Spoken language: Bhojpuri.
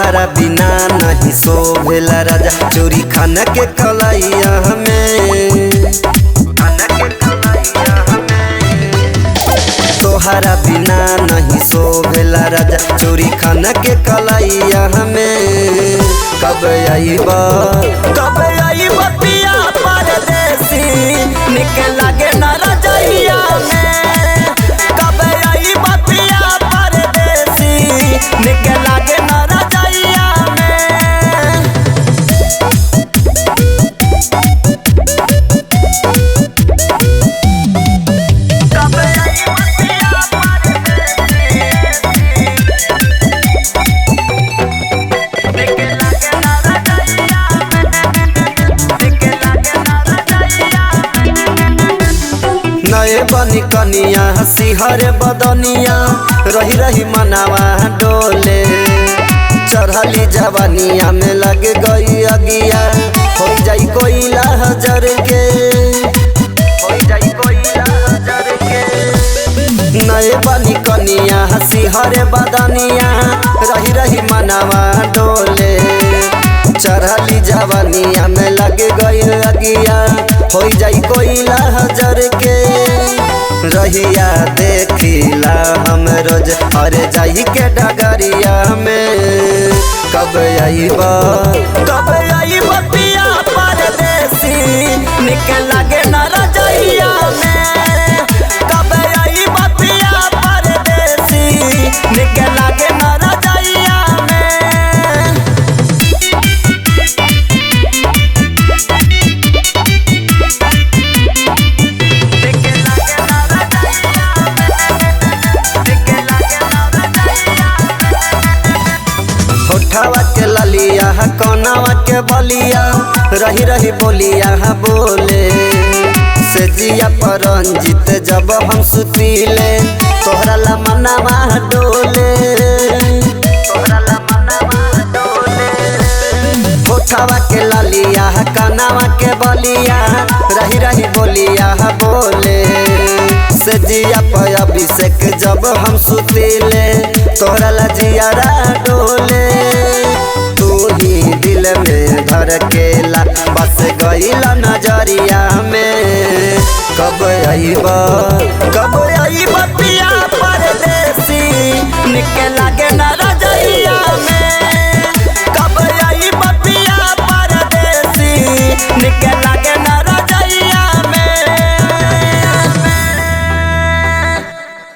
तोहरा बिना नहीं शोभेला राजा चोरी खाना के कलैया में। तोहरा बिना नहीं शोभेला राजा चोरी खाना के कलैया में। कब आईबा पिया परदेसी निकल लागे ना रजैया में। कब आईबा पिया परदेसी निकल लागे ना रजैया में। कब आईबा पिया परदेसी निकल लागे ना रजैया में। नए बनी कनिया सिहर बदनिया रही रही मनावा डोले। चढ़ली जवानिया में लग गई अगिया हो जाई कोयला हजर के। नए बनी कनिया सिहर बदनिया रही रही मनावा डोले। चढ़ली जवानिया में लग गई अगिया हो जाई कोयला हजर के। रहिया देखिला हम रोज अरे जाई के डगरिया में। कब आईबा पिया परदेसी निकल लागे ना रजैया में। कब आईबा पिया परदेसी निकल लागे ना रजैया में। होठवा के ललिया कौनावा के बलिया रही रही बोलिया बोले। से जिया पर रंजित जब हम सुतीले तोहरा ला मनावा डोले। होठवा के ललिया कनावा के बलिया रही रही बोलिया बोले। से जिया पर अभिषेक जब हम सुतीले तोहरा ला जियारा डोले। तू ही दिल में धर केला बस गईला नजरिया में। कब आईबा पिया परदेसी निकल लागे ना